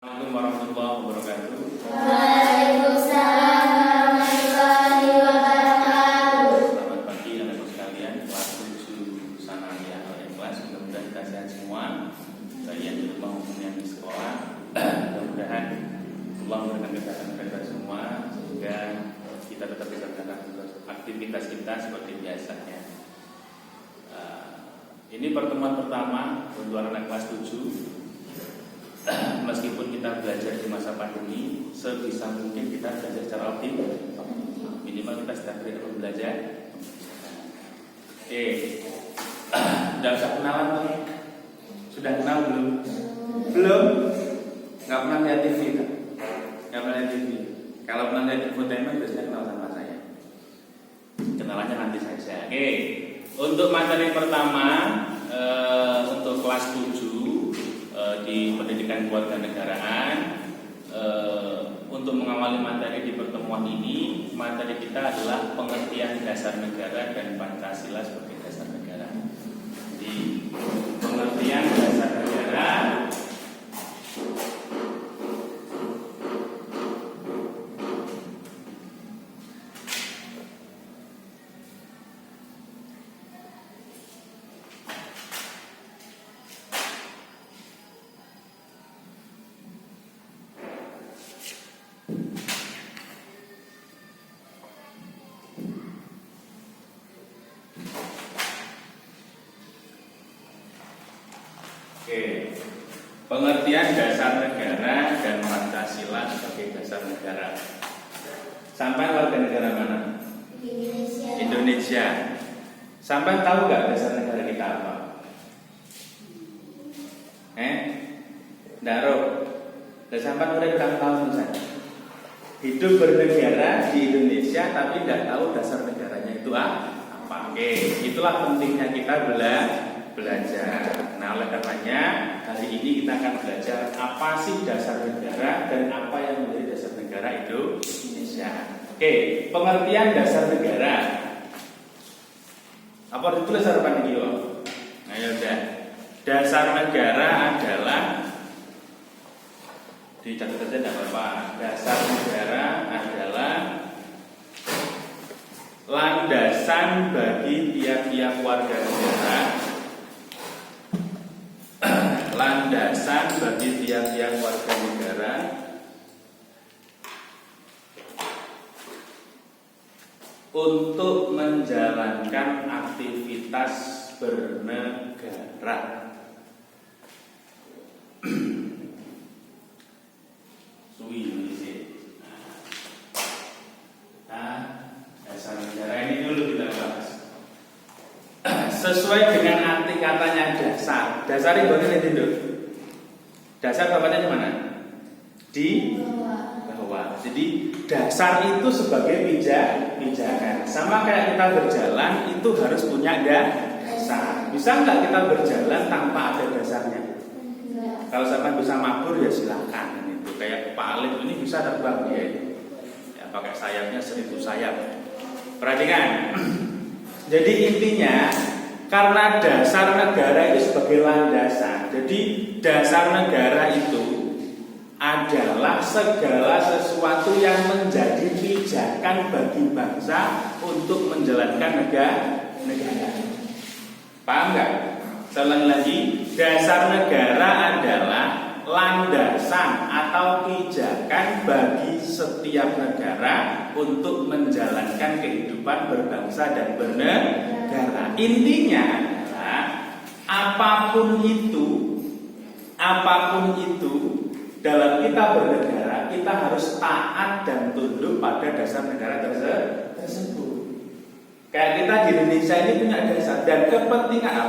Assalamualaikum warahmatullahi wabarakatuh. Waalaikumsalam warahmatullahi wabarakatuh. Selamat pagi anak-anak sekalian, kelas 7 Sanawiyah Al-Ikhlas. Mudah-mudahan kita sehat semua, baik yang di rumah maupun yang di sekolah. Mudah-mudahan Allah memberikan kesehatan kepada kita semua sehingga kita tetap bisa melakukan aktivitas kita seperti biasanya. Ini pertemuan pertama untuk anak kelas 7. Meskipun kita belajar di masa pandemi, sebisa mungkin kita belajar secara optimal. Minimal kita sedang belajar. Oke, tidak usah kenalan toh. Sudah kenal belum? Belum? Nggak pernah lihat TV kan? Nggak pernah lihat TV. Kalau pernah lihat infotainment biasanya kenal sama saya. Kenalannya nanti saja. Oke, untuk materi pertama untuk kelas 7 di pendidikan kewarganegaraan, untuk mengawali materi di pertemuan ini, materi kita adalah pengertian dasar negara dan Pancasila sebagai dasar negara. Di pengertian dasar negara, pengertian dasar negara dan Pancasila sebagai dasar negara. Sampai warga negara mana? Indonesia. Sampai tahu nggak dasar negara kita apa? Nggak. Dan sampai udah berapa tahun misalnya hidup bernegara di Indonesia tapi nggak tahu dasar negaranya itu apa? Oke, itulah pentingnya kita belajar. Nah, oleh karenanya hari ini kita akan belajar apa sih dasar negara dan apa yang menjadi dasar negara Indonesia. Oke, pengertian dasar negara. Apa ditulis harapan ini? Nah, ya udah. Dasar negara adalah, dicatat saja tidak apa-apa. Dasar negara adalah landasan bagi tiap-tiap warga negara. Landasan bagi tiap-tiap warga negara untuk menjalankan aktivitas bernegara. Dasar negara ini dulu kita bahas. Sesuai dengan arti katanya dasar. Dasar itu apa? Dasar bapaknya di mana? Di bawah. Jadi dasar itu sebagai pijakan. Sama kayak kita berjalan itu harus punya dasar. Bisa nggak kita berjalan tanpa ada dasarnya? Kalau sampai bisa mabur ya silakan. Itu kayak paling ini bisa terbang ya. Ya pakai sayapnya 1000 sayap. Perhatikan. Jadi intinya karena dasar negara itu sebagai landasan. Jadi dasar negara itu adalah segala sesuatu yang menjadi pijakan bagi bangsa untuk menjalankan negara. Paham nggak? Saya ulangi lagi, dasar negara adalah landasan atau pijakan bagi setiap negara untuk menjalankan kehidupan berbangsa dan bernegara. Intinya adalah apapun itu dalam kita bernegara, kita harus taat dan tunduk pada dasar negara tersebut. Kayak kita di Indonesia ini punya dasar dan kepentingan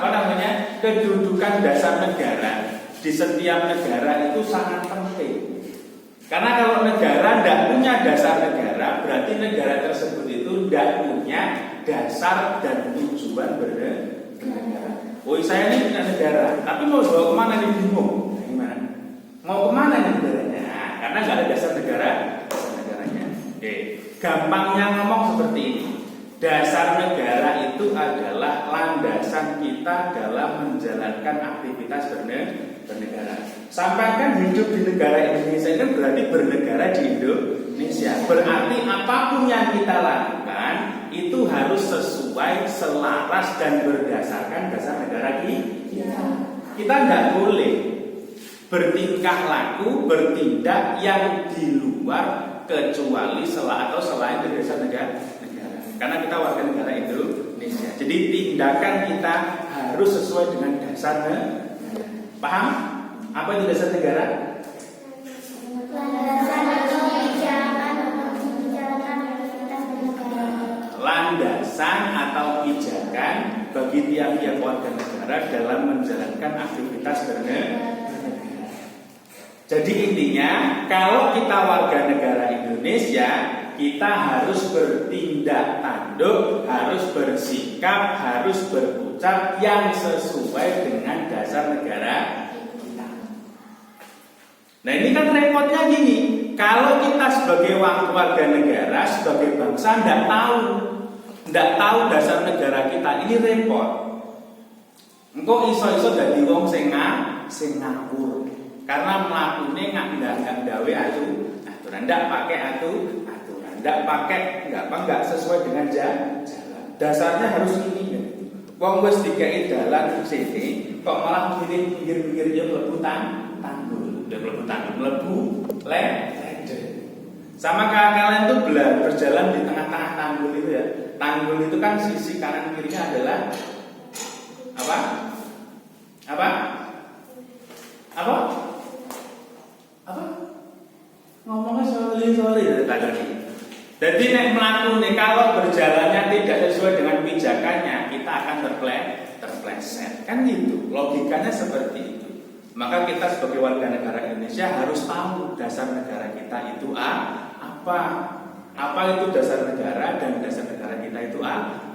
kedudukan dasar negara di setiap negara itu sangat penting. Karena kalau negara tidak punya dasar negara, berarti negara tersebut itu tidak punya dasar dan tujuan bernegara. Oh, saya ini punya negara, tapi mau bawa kemana ini bingung. Gimana? Mau kemana ini negaranya? Karena nggak ada dasar negaranya. Oke, gampangnya ngomong seperti ini. Dasar negara itu adalah landasan kita dalam menjalankan aktivitas bernegara. Sampai kan hidup di negara Indonesia kan berarti bernegara di Indonesia. Berarti apapun yang kita lakukan itu harus sesuai, selaras dan berdasarkan dasar negara kita. Kita nggak boleh bertingkah laku, bertindak yang di luar kecuali atau selain dari dasar negara. Karena kita warga negara Indonesia. Jadi tindakan kita harus sesuai dengan dasar negara. Paham? Apa itu dasar negara? Landasan atau pijakan bagi tiap-tiap warga negara dalam menjalankan aktivitas bernegara. Jadi intinya, kalau kita warga negara Indonesia, kita harus bertindak tanduk, harus bersikap, harus berucap yang sesuai dengan dasar negara kita. Nah ini kan repotnya gini, kalau kita sebagai warga negara, sebagai bangsa tidak tahu dasar negara kita, ini repot. Engkau iso-iso dadi wong sing ngawur. Karena melakukannya nggak gawe aturan, nggak pakai aturan, nggak sesuai dengan jalan. Dasarnya harus ini. Wong wis dikai dalan sini, kok malah pinggir-pinggir dia mlebu tanggul, mlebu leder. Sama kalian tuh berjalan di tengah-tengah tanggul itu ya. Tanggul itu kan sisi kanan kirinya adalah apa? Ngomongnya sorry tadi. Jadi nek melakukan kalau berjalannya tidak sesuai dengan pijakannya, kita akan terpleset. Kan gitu. Logikanya seperti itu. Maka kita sebagai warga negara Indonesia harus tahu dasar negara kita itu apa. Apa itu dasar negara dan dasar negara kita itu apa.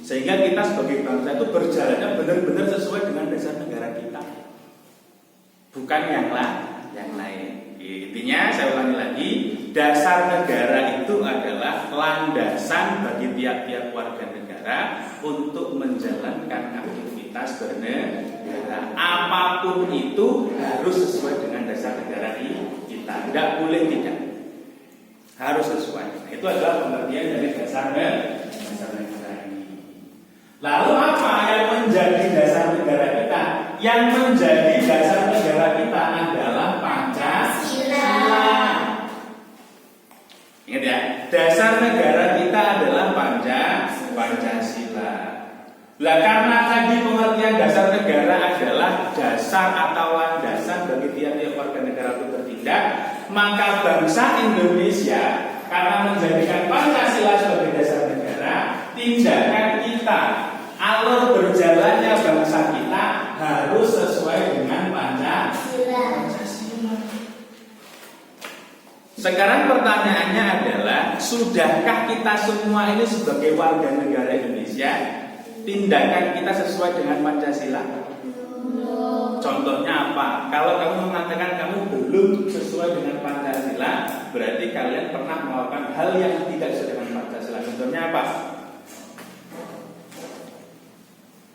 Sehingga kita sebagai bangsa itu berjalannya benar-benar sesuai dengan dasar negara kita. Bukan yang lain. Intinya saya ulangi lagi, dasar negara itu adalah landasan bagi tiap-tiap warga negara untuk menjalankan aktivitas bernegara. Apapun itu harus sesuai dengan dasar negara kita. Tidak boleh tidak. Harus sesuai. Itu adalah pengertian dari dasar negara ini. Lalu apa yang menjadi dasar negara kita? Yang menjadi dasar negara kita adalah Pancasila. Ingat ya, dasar negara kita adalah Pancasila. Lah karena tadi pengertian dasar negara adalah dasar atau landasan bagi tiap-tiap warga negara untuk bertindak, maka bangsa Indonesia karena menjadikan Pancasila sebagai dasar negara, tindakan kita, alur berjalannya bangsa kita harus sesuai dengan Pancasila. Sekarang pertanyaannya adalah, sudahkah kita semua ini sebagai warga negara Indonesia tindakan kita sesuai dengan Pancasila? Contohnya apa? Kalau kamu mengatakan kamu belum sesuai dengan Pancasila, berarti kalian pernah melakukan hal yang tidak sesuai dengan Pancasila. Contohnya apa?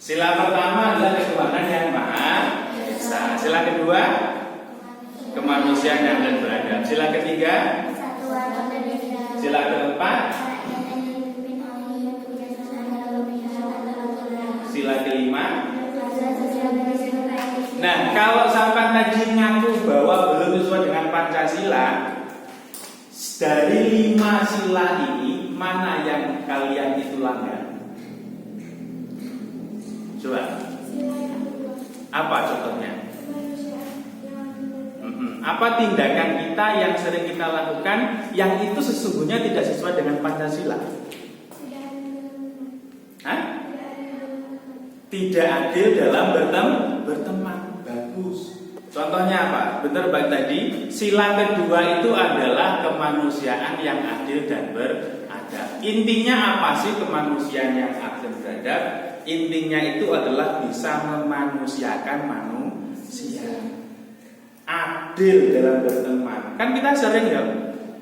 Sila pertama adalah ketuhanan yang Maha Esa. Sila kedua, kemanusiaan yang adil beradab. Sila ketiga, sila keempat, sila kelima. Nah, kalau sampai tadi ngaku bahwa belum sesuai dengan Pancasila, dari 5 sila ini mana yang kalian itu langgar? Coba. Apa contohnya? Apa tindakan kita yang sering kita lakukan yang itu sesungguhnya tidak sesuai dengan Pancasila? Hah? Tidak adil dalam berteman. Bagus. Contohnya apa? Benar baik tadi. Sila kedua itu adalah kemanusiaan yang adil dan beradab. Intinya apa sih kemanusiaan yang adil dan beradab? Intinya itu adalah bisa memanusiakan manusia. Adil dalam berteman. Kan kita sering ya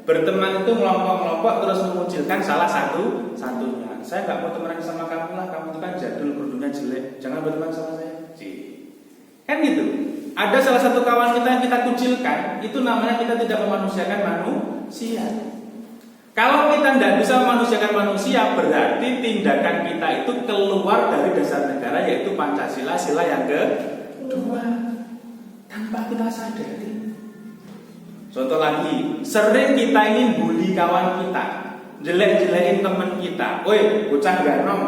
berteman itu melompok-melompok terus mengucilkan salah satunya. Saya nggak mau temenan sama kamu lah, kamu itu kan jadul, kerudungnya jelek, jangan berteman sama saya. Kan gitu. ada salah satu kawan kita yang kita kucilkan, itu namanya kita tidak memanusiakan manusia. Kalau kita tidak bisa memanusiakan manusia, berarti tindakan kita itu keluar dari dasar negara, yaitu Pancasila, sila yang kedua, tanpa kita sadari. Contoh lagi, sering kita ini bully kawan kita, jelek-jelekin teman kita. Woi, bocah ganom,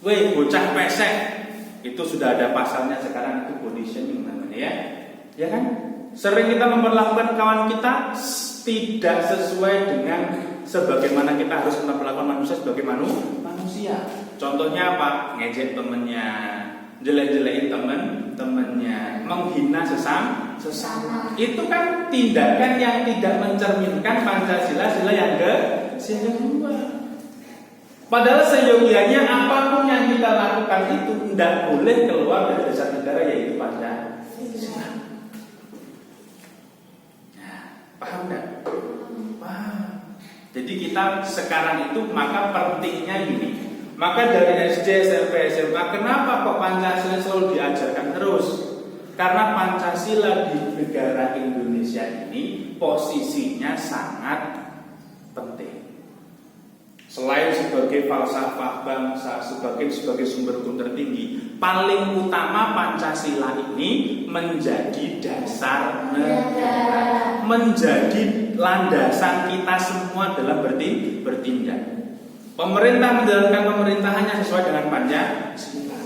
woi, bocah pesek. Itu sudah ada pasalnya sekarang, itu body shaming namanya ya. Ya kan? Sering kita memperlakukan kawan kita tidak sesuai dengan sebagaimana kita harus memperlakukan manusia sebagai manusia. Contohnya apa? Ngejek temennya, jelek-jelekin temennya, menghina sesama. Itu kan tindakan yang tidak mencerminkan Pancasila, sila yang kedua. Padahal seyogianya apapun yang kita lakukan itu tidak boleh keluar dari dasar negara, yaitu Pancasila. Nah, paham nggak? Paham. Jadi kita sekarang itu maka pentingnya ini. Maka dari SD, SMP, SMA, kenapa kok Pancasila selalu diajarkan terus? Karena Pancasila di negara Indonesia ini posisinya sangat penting. Selain sebagai falsafah bangsa, sebagai sumber hukum tertinggi, paling utama Pancasila ini menjadi dasar negara, menjadi landasan kita semua dalam bertindak. Pemerintah menjalankan pemerintahannya sesuai dengan Pancasila.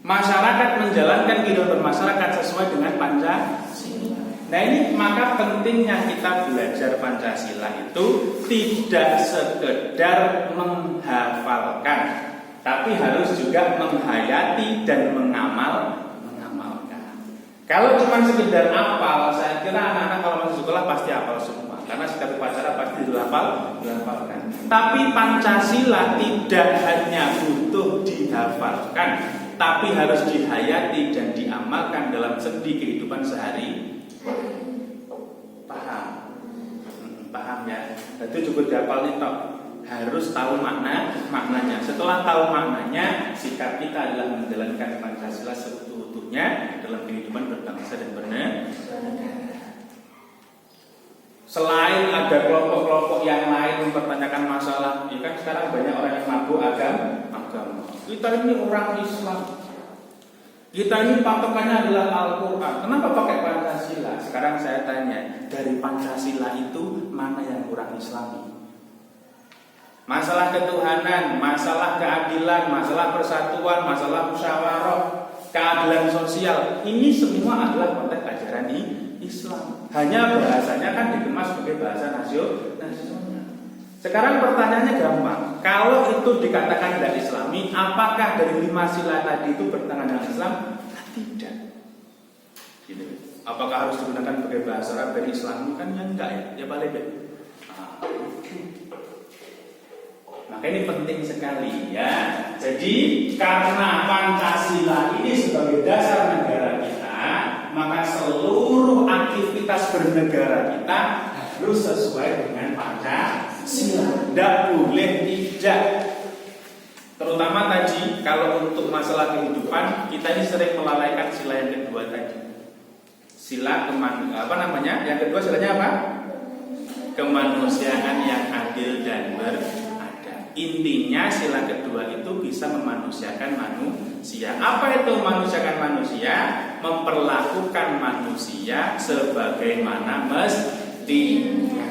Masyarakat menjalankan kehidupan masyarakat sesuai dengan Pancasila. Nah ini maka pentingnya kita belajar Pancasila itu tidak sekedar menghafalkan, tapi harus juga menghayati dan mengamalkan. Kalau cuma sekedar hafal, saya kira anak-anak kalau masuk sekolah pasti hafal semua, karena setiap upacara pasti dihafalkan. Tapi Pancasila tidak hanya butuh dihafalkan, tapi harus dihayati dan diamalkan dalam sendi kehidupan sehari. Paham ya? Itu cukup dihafal nih toh. Harus tahu maknanya. Setelah tahu maknanya, sikap kita adalah menjalankan Pancasila seutuh-utuhnya dalam kehidupan berbangsa dan bernegara. Selain ada kelompok-kelompok yang lain mempertanyakan masalah, ya kan sekarang banyak orang yang mabuk agama. Kita ini orang Islam. Kita ini patokannya adalah Al-Quran. Kenapa pakai Pancasila? Sekarang saya tanya, dari Pancasila itu mana yang kurang Islami? Masalah ketuhanan, masalah keadilan, masalah persatuan, masalah musyawarah, keadilan sosial, ini semua adalah konteks ajaran Islam. Hanya bahasanya kan dikemas sebagai bahasa nasional. Sekarang pertanyaannya gampang. Kalau itu dikatakan tidak Islami, apakah dari 5 sila tadi itu bertentangan dengan Islam? Tidak. Gitu. Apakah harus digunakan sebagai bahasa Arab dari Islam? Kan ya enggak ya. Ya balik deh. Maka ini penting sekali ya. Jadi karena Pancasila ini sebagai dasar negara kita, maka seluruh aktivitas bernegara kita harus sesuai dengan Pancasila. Tidak boleh tidak. Terutama tadi kalau untuk masalah kehidupan, kita ini sering melalaikan sila yang kedua tadi. Sila Yang kedua silanya apa? Kemanusiaan yang adil dan beradab. Intinya sila kedua itu bisa memanusiakan manusia. Apa itu memanusiakan manusia? Memperlakukan manusia sebagaimana mestinya.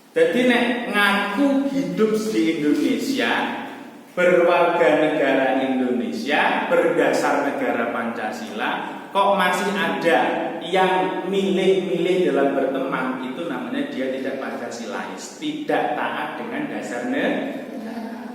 Jadi nek ngaku hidup di Indonesia, berwarga negara Indonesia, berdasar negara Pancasila, kok masih ada yang milih-milih dalam berteman, itu namanya dia tidak Pancasilais, tidak taat dengan dasar negara.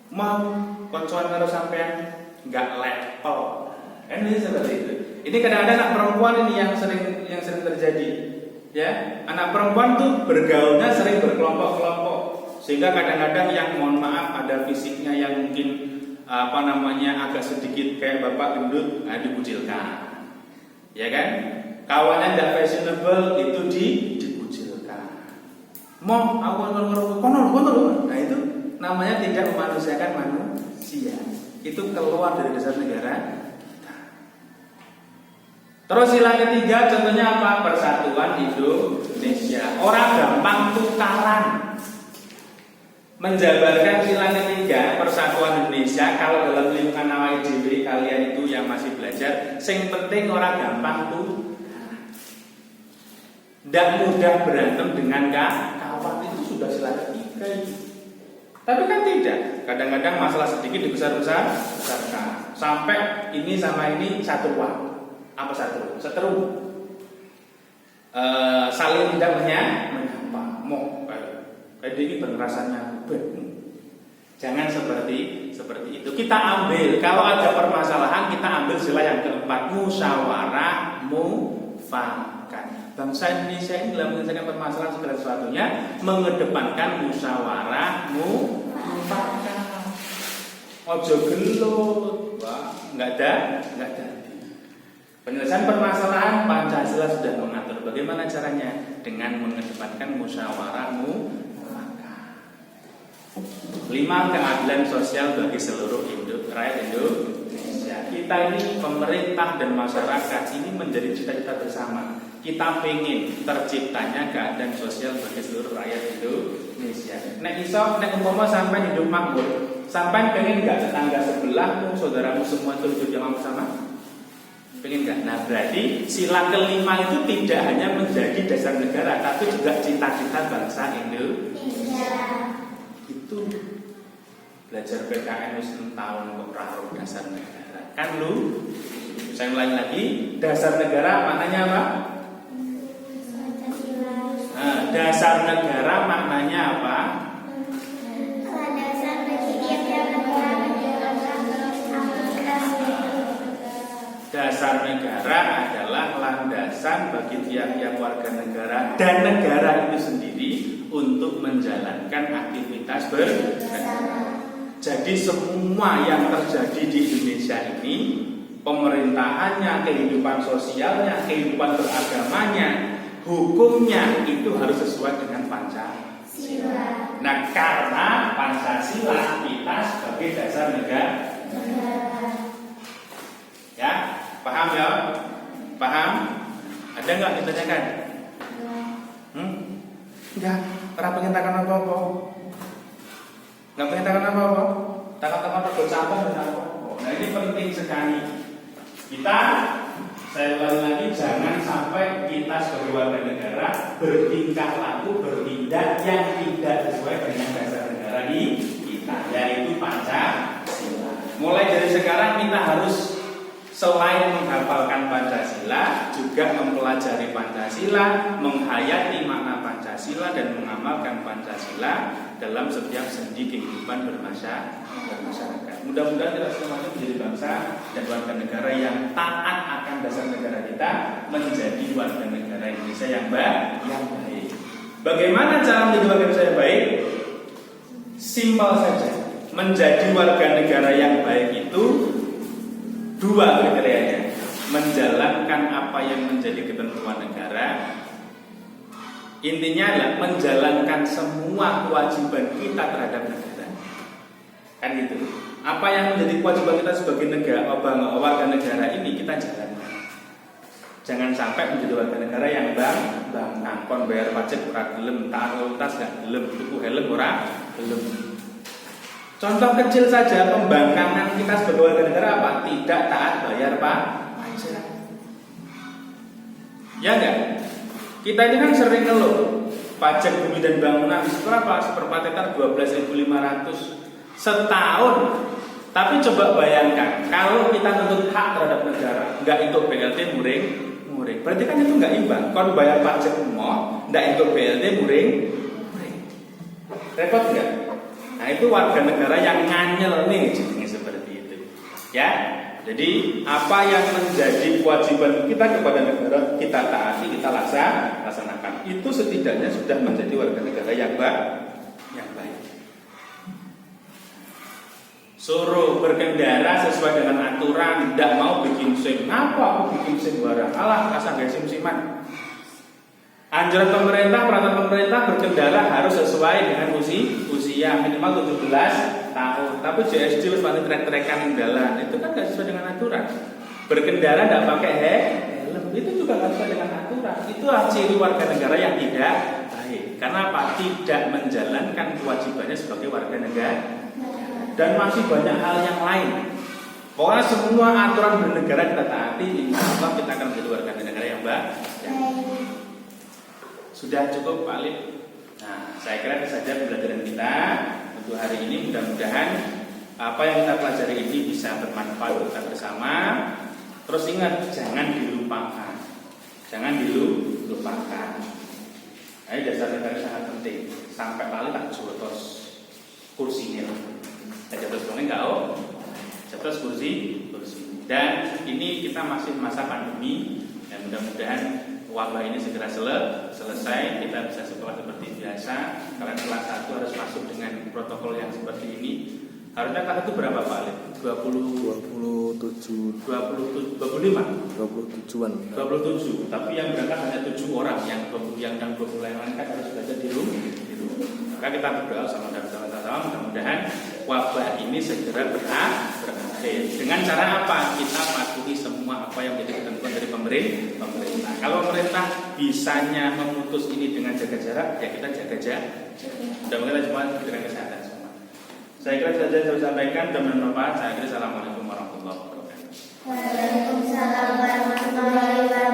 Mau koncoan karo sampean nggak level. Ini seperti itu. Ini kadang-kadang anak perempuan ini yang sering terjadi. Ya, anak perempuan tuh bergaulnya sering berkelompok-kelompok, sehingga kadang-kadang yang mohon maaf ada fisiknya yang mungkin agak sedikit kayak bapak gendut, dikucilkan, ya kan? Kawannya tidak fashionable itu dikucilkan. Mau aku konol. Nah itu namanya tidak memanusiakan manusia. Itu keluar dari dasar negara kita. Terus sila ketiga contohnya apa? Persatuan Indonesia. Orang gampang tukaran. Menjabarkan sila ketiga Persatuan Indonesia kalau dalam lingkungan awake dhewe kalian itu yang masih belajar, sing penting orang gampang tukaran. Tidak mudah berantem dengan kawan, itu sudah sila ketiga itu. Tapi kan tidak. Kadang-kadang masalah sedikit dibesar-besarkan. Sampai ini sama ini satu uang. Apa satu? Seteru. Saling tidak menyapa. Mau kayak ini berasanya. Jangan seperti itu. Kita ambil. Kalau ada permasalahan kita ambil sila yang keempat, musyawarah mufakat. Bangsa Indonesia ini dalam menyelesaikan permasalahan segala sesuatunya mengedepankan musyawarah mufakat. Ojo gelut, wah, nggak ada. Penyelesaian permasalahan Pancasila sudah mengatur bagaimana caranya dengan mengedepankan musyawarah mufakat. 5. Keadilan sosial bagi seluruh rakyat Indonesia. Kita ini pemerintah dan masyarakat ini menjadi cita-cita bersama. Kita pengen terciptanya keadaan sosial bagi seluruh rakyat Indonesia. Nek umpama sampai hidup makmur, sampai pengen nggak tetangga sebelahmu, saudaramu semua itu hidup yang bersama? Pengen nggak? Nah berarti sila kelima itu tidak hanya menjadi dasar negara, tapi juga cita-cita bangsa Indonesia. Itu belajar PKN 6 tahun kok raruh dasar negara. Kan lu? Saya ulangi lagi, dasar negara maknanya apa? Nah, dasar negara maknanya apa? Dasar negara adalah landasan bagi tiap-tiap warga negara dan negara itu sendiri untuk menjalankan aktivitas bersama. Jadi semua yang terjadi di Indonesia ini, pemerintahannya, kehidupan sosialnya, kehidupan beragamanya, hukumnya itu harus sesuai dengan Pancasila. Nah, karena Pancasila kita sebagai dasar negara. Ya, paham ya? Paham? Ada nggak ditanyakan? Enggak. Pernah pengen takkan apa-apa? Nggak pengen takkan apa-apa? Takkan-takkan bercabang dan apa-apa. Nah ini penting sekali. Saya ulangi lagi, jangan sampai kita sebagai warga negara bertingkah laku, bertindak yang tidak sesuai dengan dasar negara kita, yaitu Pancasila. Mulai dari sekarang kita harus selain menghafalkan Pancasila, juga mempelajari Pancasila, menghayati makna Pancasila dan mengamalkan Pancasila dalam setiap sendi kehidupan bermasyarakat. Mudah-mudahan kita semuanya menjadi bangsa dan warga negara yang taat akan dasar negara kita, menjadi warga negara Indonesia yang baik. Bagaimana cara menjadi warga Indonesia yang baik? Simpel saja. Menjadi warga negara yang baik itu dua kriterianya: menjalankan apa yang menjadi ketentuan negara. Intinya adalah menjalankan semua kewajiban kita terhadap negara. Kan gitu. Apa yang menjadi kewajiban kita sebagai warga negara ini kita jalankan. Jangan sampai menjadi warga negara yang bangkang, bayar pajak ora gelem, taruh tas gak gelem, tuku helm ora gelem. Contoh kecil saja pembangkangan kita sebagai warga negara apa? Tidak taat bayar pajak. Ya enggak? Kita ini kan sering ngeluh pajak bumi dan bangunan berapa? Seperempat hektar 12.500 setahun. Tapi coba bayangkan kalau kita nuntut hak terhadap negara, enggak ikut BLT muring. Berarti kan itu enggak imbang. Kalau bayar pajak mau, enggak ikut BLT muring. Repot enggak? Nah itu warga negara yang nganyel nih, jadi seperti itu. Ya, jadi apa yang menjadi kewajiban kita kepada negara kita taati, kita laksanakan. Itu setidaknya sudah menjadi warga negara yang baik. Suruh berkendara sesuai dengan aturan, tidak mau bikin SIM. Apa aku bikin SIM barang? Alah, kasar gak SIM-SIMan. Anjuran pemerintah, peraturan pemerintah berkendara harus sesuai dengan usia minimal 17 tahun. Tapi JSD harus pakai trek-trekan yang jalan. Itu kan gak sesuai dengan aturan. Berkendara tidak pakai helm. itu juga nggak sesuai dengan aturan. Itu ciri warga negara yang tidak baik. Karena apa? Tidak menjalankan kewajibannya sebagai warga negara. Dan masih banyak hal yang lain. Pokoknya semua aturan bernegara kita taati, insya Allah kita akan menjadi warga negara yang baik. Sudah cukup Pak Alif. Nah, saya kira itu saja pembelajaran kita untuk hari ini. Mudah-mudahan apa yang kita pelajari ini bisa bermanfaat untuk kita bersama. Terus ingat, jangan dilupakan. Jangan dilupakan. Nah, ini dasar negara sangat penting. Sampai Pak Alif tak jotos kursinya. Saya jotos enggak jotos kursi. Dan ini kita masih masa pandemi. Dan mudah-mudahan wabah ini segera selesai, kita bisa sekolah seperti biasa. Kalian kelas 1 harus masuk dengan protokol yang seperti ini. Harusnya kelas itu berapa Pak Alif? 27 Tapi yang berangkat hanya 7 orang. Yang 20 lain kan harus belajar di rumah. Maka kita berdoa sama-sama mudah-mudahan wabah ini segera berakhir. Dengan cara apa? Kita patuhi semua apa yang menjadi ketentuan dari pemerintah. Kalau pemerintah bisanya memutus ini dengan jaga jarak, ya kita jaga jarak. Mudah-mudahan kita semua diberikan kesehatan semua. Saya kira saja saya sampaikan dan bermanfaat. Saya kira assalamualaikum warahmatullahi wabarakatuh. Waalaikumsalam warahmatullahi wabarakatuh.